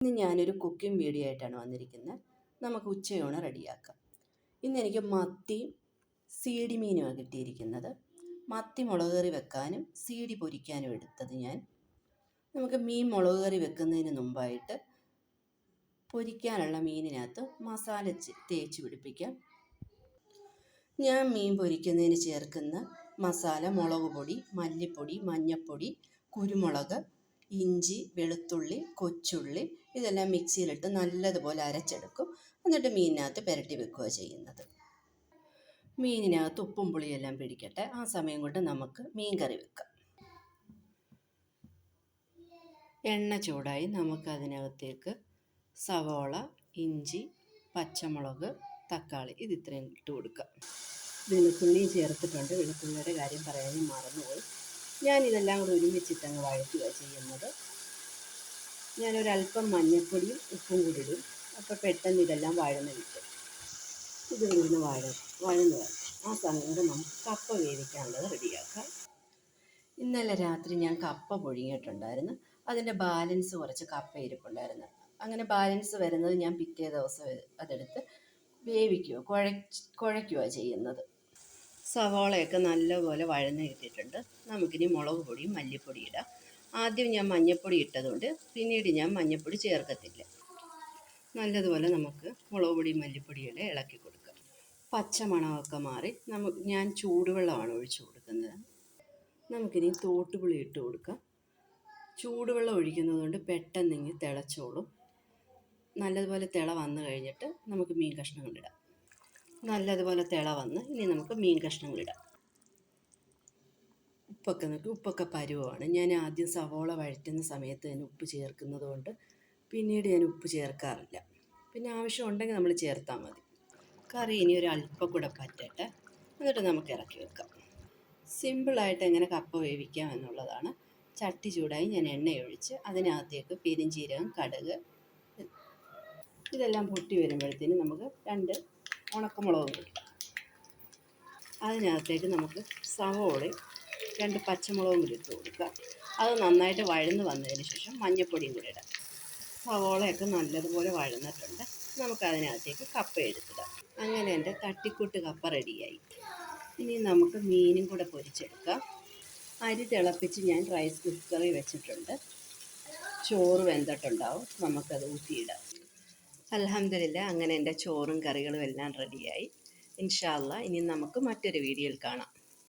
ഇന്ന് ഞാനൊരു cooking video ആയിട്ടാണ് വന്നിരിക്കുന്നത്. നമുക്ക് ഉച്ചയൂണ് റെഡിയാക്കാം. ഇന്ന് എനിക്ക് മത്തി സീഡി മീനുമാണ് കിട്ടിയിരിക്കുന്നത്. മത്തി മുളക് കറി വെക്കാനും സീഡി പൊരിക്കാനും എടുത്തത് ഞാൻ. നമുക്ക് മീൻ മുളക് കറി വെക്കുന്നതിന് മുമ്പായിട്ട് പൊരിക്കാനുള്ള മീനിനകത്ത് മസാല തേച്ച് പിടിപ്പിക്കാം. ഞാൻ മീൻ പൊരിക്കുന്നതിന് ചേർക്കുന്ന മസാല മുളക് പൊടി, മല്ലിപ്പൊടി, മഞ്ഞൾപ്പൊടി, കുരുമുളക്, ഇഞ്ചി, വെളുത്തുള്ളി, കൊച്ചുള്ളി ഇതെല്ലാം മിക്സിയിലിട്ട് നല്ലതുപോലെ അരച്ചെടുക്കും. എന്നിട്ട് മീനിനകത്ത് പുരട്ടി വെക്കുക ചെയ്യുന്നത്. മീനിനകത്ത് ഉപ്പും പുളിയെല്ലാം പിടിക്കട്ടെ. ആ സമയം കൊണ്ട് നമുക്ക് മീൻ കറി വെക്കാം. എണ്ണ ചൂടായി നമുക്കതിനകത്തേക്ക് സവോള, ഇഞ്ചി, പച്ചമുളക്, തക്കാളി ഇത്രയും ഇട്ട് കൊടുക്കാം. വെളുത്തുള്ളിയും ചേർത്തിട്ടുണ്ട്. വെളുത്തുള്ളിയുടെ കാര്യം പറയാനും മറന്നുപോയി. ഞാനിതെല്ലാം കൂടെ ഒരുമിച്ചിട്ടങ്ങ് വഴറ്റുക ചെയ്യുന്നത്. ഞാനൊരല്പം മഞ്ഞൾപ്പൊടിയും ഉപ്പും കൂടി ഇടും. അപ്പോൾ പെട്ടെന്ന് ഇതെല്ലാം വഴന്ന് കിട്ടും. ഇതിലിരുന്ന് വഴന്ന് വരും. ആ സമയം കൊണ്ട് നമുക്ക് കപ്പ വേവിക്കാനുള്ളത് റെഡിയാക്കാം. ഇന്നലെ രാത്രി ഞാൻ കപ്പ പുഴുങ്ങിയിട്ടുണ്ടായിരുന്നു. അതിൻ്റെ ബാലൻസ് കുറച്ച് കപ്പ ഇരിപ്പുണ്ടായിരുന്നു. അങ്ങനെ ബാലൻസ് വരുന്നത് ഞാൻ പിറ്റേ ദിവസം അതെടുത്ത് വേവിക്കുക, കുഴയ്ക്കുക ചെയ്യുന്നത്. സവാളയൊക്കെ നല്ലപോലെ വഴന്ന് കിട്ടിയിട്ടുണ്ട്. നമുക്കിനി മുളക് പൊടിയും മല്ലിപ്പൊടി ഇടാം. ആദ്യം ഞാൻ മഞ്ഞൾപ്പൊടി ഇട്ടതുകൊണ്ട് പിന്നീട് ഞാൻ മഞ്ഞൾപ്പൊടി ചേർക്കത്തില്ല. നല്ലതുപോലെ നമുക്ക് മുളക് പൊടിയും മല്ലിപ്പൊടിയെല്ലാം ഇളക്കി കൊടുക്കാം. പച്ചമണമൊക്കെ മാറി ഞാൻ ചൂടുവെള്ളമാണ് ഒഴിച്ചു കൊടുക്കുന്നത്. നമുക്കിനി തോട്ടുപുളി ഇട്ട് കൊടുക്കാം. ചൂടുവെള്ളം ഒഴിക്കുന്നത് കൊണ്ട് പെട്ടെന്ന് തിളച്ചോളും. നല്ലതുപോലെ തിള വന്നു കഴിഞ്ഞിട്ട് നമുക്ക് മീൻ കഷ്ണങ്ങളിടാം. നല്ലതുപോലെ തിള വന്ന് ഇനി നമുക്ക് മീൻ കഷ്ണങ്ങളിടാം. ഉപ്പൊക്കെ പരുവമാണ്. ഞാൻ ആദ്യം സവോള വഴറ്റുന്ന സമയത്ത് തന്നെ ഉപ്പ് ചേർക്കുന്നത് കൊണ്ട് പിന്നീട് ഞാൻ ഉപ്പ് ചേർക്കാറില്ല. പിന്നെ ആവശ്യമുണ്ടെങ്കിൽ നമ്മൾ ചേർത്താൽ മതി. കറി ഇനി ഒരു അല്പം കൂടെ പറ്റട്ടെ, എന്നിട്ട് നമുക്ക് ഇറക്കി വെക്കാം. സിമ്പിളായിട്ട് എങ്ങനെ കപ്പ വേവിക്കാം എന്നുള്ളതാണ്. ചട്ടി ചൂടായി ഞാൻ എണ്ണയൊഴിച്ച് അതിനകത്തേക്ക് പെരിഞ്ചീരകം, കടുക് ഇതെല്ലാം പൊട്ടി വരുമ്പോഴത്തേന് നമുക്ക് 2 ഉണക്കമുളകും കൂടി. അതിനകത്തേക്ക് നമുക്ക് സവോളയും 2 പച്ചമുളകും കൂടി ഇട്ട് കൊടുക്കാം. അത് നന്നായിട്ട് വഴന്ന് വന്നതിന് ശേഷം മഞ്ഞൾപ്പൊടിയും കൂടി ഇടാം. സവോളയൊക്കെ നല്ലതുപോലെ വഴന്നിട്ടുണ്ട്. നമുക്കതിനകത്തേക്ക് കപ്പ എടുത്തിടാം. അങ്ങനെ എൻ്റെ തട്ടിക്കൂട്ട് കപ്പ റെഡിയായി. ഇനി നമുക്ക് മീനും കൂടെ പൊരിച്ചെടുക്കാം. അരി തിളപ്പിച്ച് ഞാൻ റൈസ് കുക്കറിൽ വെച്ചിട്ടുണ്ട്. ചോറ് വെന്തിട്ടുണ്ടാവും. നമുക്കത് ഊറ്റിയിടാം. അൽഹംദുലില്ലാ, അങ്ങനെ എൻ്റെ ചോറും കറികളും എല്ലാം റെഡിയായി. ഇൻഷാ അല്ലാഹ് ഇനി നമുക്ക് മറ്റൊരു വീഡിയോയിൽ കാണാം.